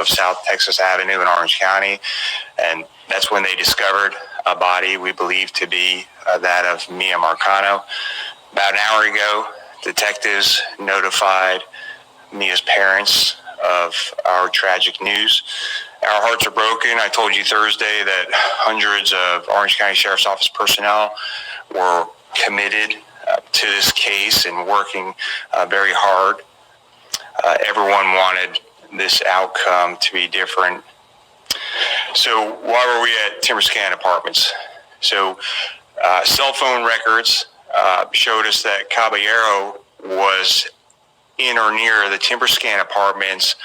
of South Texas Avenue in Orange County, and that's when they discovered a body we believe to be that of Miya Marcano. About an hour ago, detectives notified Mia's parents of our tragic news. Our hearts are broken. I told you Thursday that hundreds of Orange County Sheriff's Office personnel were committed to this case and working very hard. Everyone wanted this outcome to be different. So why were we at TimberScan Apartments? So cell phone records showed us that Caballero was in or near the TimberScan Apartments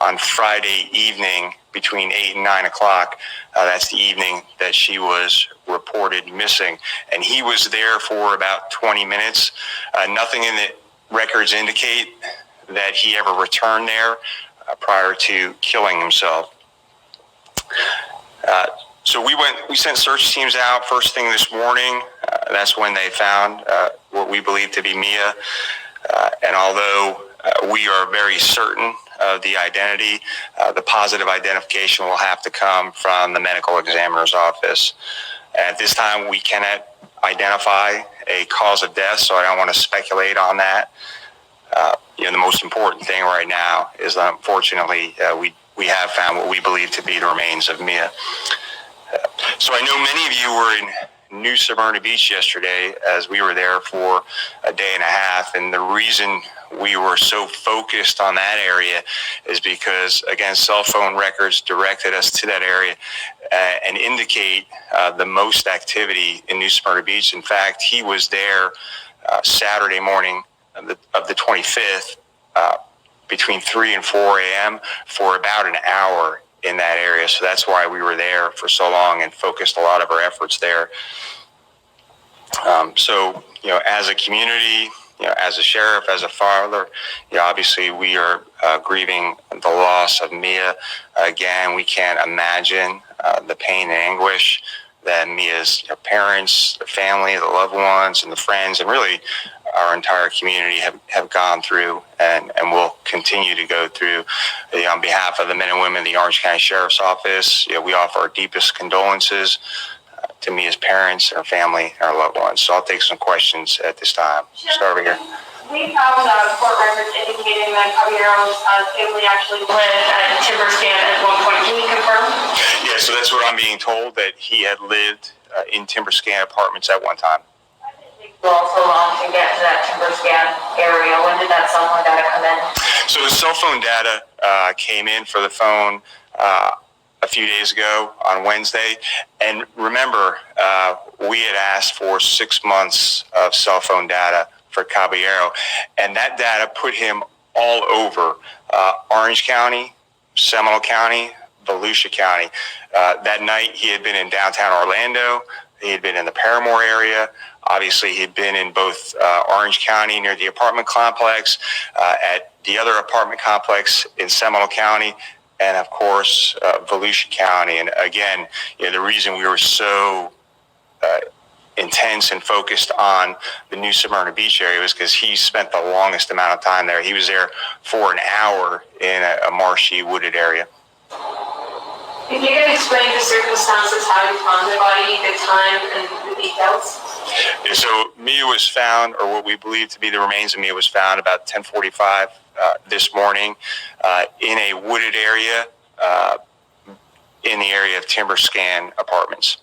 on Friday evening between 8 and 9 o'clock. That's the evening that she was reported missing. And he was there for about 20 minutes. Nothing in the records indicate that he ever returned there prior to killing himself. So we sent search teams out first thing this morning. That's when they found what we believe to be Miya. And although we are very certain of the identity, the positive identification will have to come from the medical examiner's office. At this time, we cannot identify a cause of death, so I don't want to speculate on that. The most important thing right now is that unfortunately we have found what we believe to be the remains of Miya. So I know many of you were in New Smyrna Beach yesterday as we were there for a day and a half, and the reason we were so focused on that area is because, again, cell phone records directed us to that area and indicate the most activity in New Smyrna Beach. In fact, he was there Saturday morning of the 25th between 3 and 4 a.m. for about an hour in that area. So that's why we were there for so long and focused a lot of our efforts there. As a community, as a sheriff, as a father, obviously we are grieving the loss of Miya. Again, we can't imagine the pain and anguish that Mia's parents, the family, the loved ones, and the friends, and really our entire community have gone through and will continue to go through. On behalf of the men and women of the Orange County Sheriff's Office, we offer our deepest condolences to Mia's parents, her family, and our loved ones. So I'll take some questions at this time. Start over here. We found court records indicating that Caballero's family actually lived at TimberScan at one point. Can you confirm? Yeah, so that's what I'm being told, that he had lived in TimberScan Apartments at one time. Why did it take so long to get to that TimberScan area? When did that cell phone data come in? So the cell phone data came in for the phone a few days ago on Wednesday. And remember, we had asked for 6 months of cell phone data for Caballero, and that data put him all over Orange County, Seminole County, Volusia County. That night he had been in downtown Orlando. He had been in the Paramore area. Obviously, he'd been in both Orange County near the apartment complex, at the other apartment complex in Seminole County, and of course, Volusia County. And again, the reason we were so intense and focused on the New Smyrna Beach area was because he spent the longest amount of time there. He was there for an hour in a marshy, wooded area. If you can explain the circumstances, how you found the body, the time, and the details. Yeah, so Miya was found, or what we believe to be the remains of Miya was found about 10:45 this morning in a wooded area in the area of TimberScan Apartments.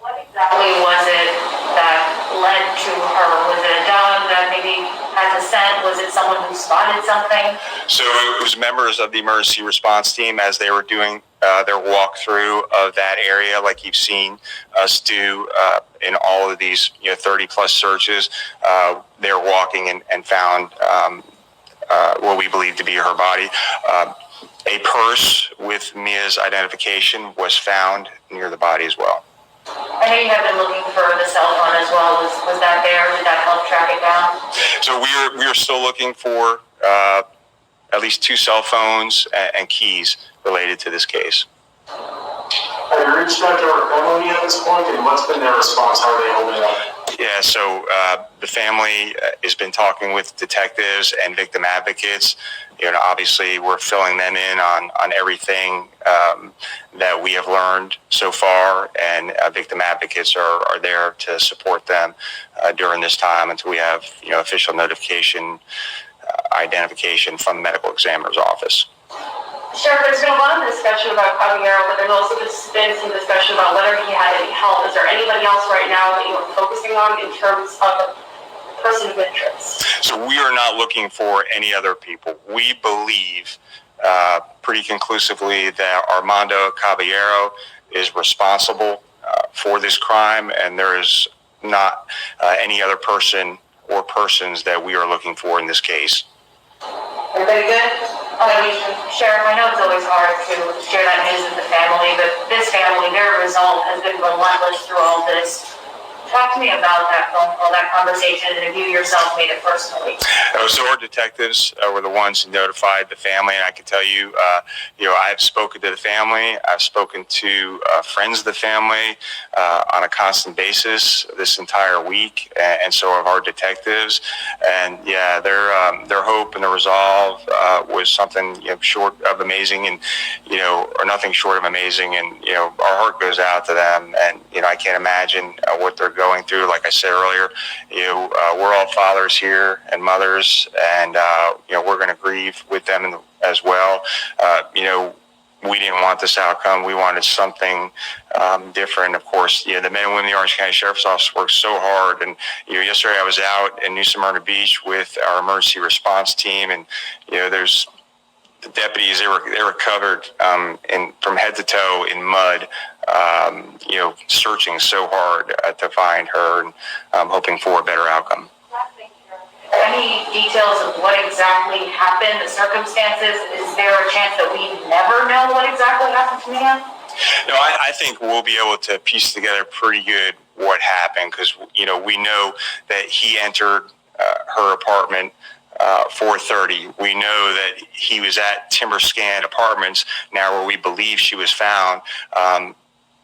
What exactly was it that led to her? Was it a dog that maybe had the scent? Was it someone who spotted something? So it was members of the emergency response team as they were doing their walkthrough of that area, like you've seen us do in all of these 30 plus searches. They were walking and found what we believe to be her body. A purse with Mia's identification was found near the body as well. I know you have been looking for the cell phone as well. Was that there? Did that help track it down? So we are still looking for at least 2 cell phones and keys related to this case. Have you reached out to our family at this point, and what's been their response? How are they holding up? Yeah, so the family has been talking with detectives and victim advocates. Obviously, we're filling them in on everything that we have learned so far, and victim advocates are there to support them during this time until we have official notification, identification from the medical examiner's office. Sheriff, there's been a lot of discussion about Caballero, but there's also been some discussion about whether he had any help. Is there anybody else right now that you are focusing on in terms of a person of interest? So we are not looking for any other people. We believe pretty conclusively that Armando Caballero is responsible for this crime, and there is not any other person or persons that we are looking for in this case. Everybody good? Sheriff, I know it's always hard to share that news with the family, but this family, their resolve has been relentless through all this. Talk to me about that phone call, that conversation, and if you yourself made it personally. So our detectives were the ones who notified the family, and I can tell you, I've spoken to the family. I've spoken to friends of the family on a constant basis this entire week, and so have our detectives. And yeah, their hope and their resolve was something short of amazing, and or nothing short of amazing. And our heart goes out to them, and I can't imagine what they're going through. Like I said earlier, we're all fathers here and mothers, and we're going to grieve with them as well. We didn't want this outcome. We wanted something different. Of course, the men and women of the Orange County Sheriff's Office worked so hard. And yesterday I was out in New Smyrna Beach with our emergency response team, and there's the deputies. They were covered from head to toe in mud. Searching so hard to find her, and hoping for a better outcome. Any details of what exactly happened, the circumstances? Is there a chance that we never know what exactly happened to Miya? No, I think we'll be able to piece together pretty good what happened, because we know that he entered her apartment 4:30. We know that he was at Timber Scan Apartments, now where we believe she was found,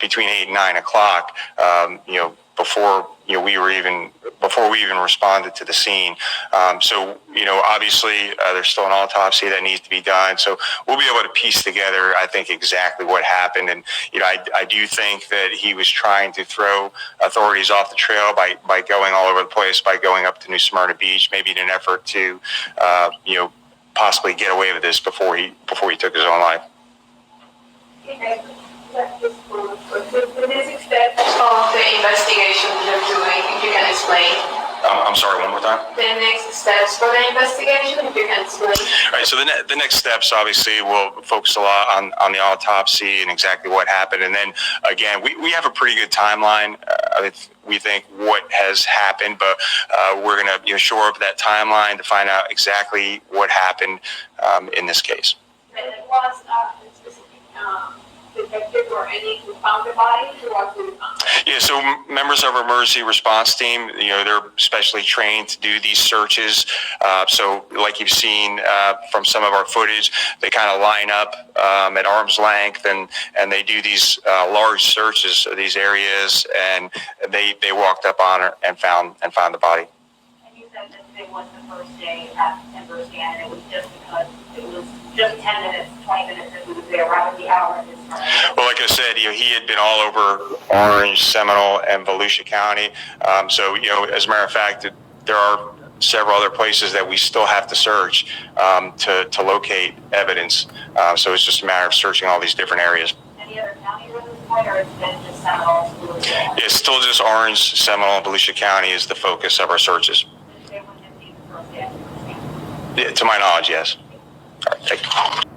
between 8 and 9 o'clock. Before we even responded to the scene. So obviously there's still an autopsy that needs to be done. So we'll be able to piece together, I think, exactly what happened. And I do think that he was trying to throw authorities off the trail by going all over the place, by going up to New Smyrna Beach, maybe in an effort to possibly get away with this before he took his own life. The next step of the investigation you're doing, if you can explain. I'm sorry, one more time? The next steps for the investigation, if you can explain. All right, so the next steps, obviously, will focus a lot on the autopsy and exactly what happened. And then, again, we have a pretty good timeline. We think what has happened, but we're going to shore up that timeline to find out exactly what happened in this case. And it was specific detective or any who found the body? Yeah, so members of our emergency response team, they're specially trained to do these searches. So like you've seen from some of our footage, they kind of line up at arm's length, and they do these large searches of these areas, and they walked up on her and found the body. And you said that today was the first day at Timber Scan, and it was just because it was just 10 minutes, 20 minutes that we was there, right at the hour. Well, like I said, he had been all over Orange, Seminole, and Volusia County. So, as a matter of fact, there are several other places that we still have to search to locate evidence. So it's just a matter of searching all these different areas. Any other county or it's been just Seminole? It's still just Orange, Seminole, and Volusia County is the focus of our searches. Yeah, to my knowledge, yes. All right, thank you.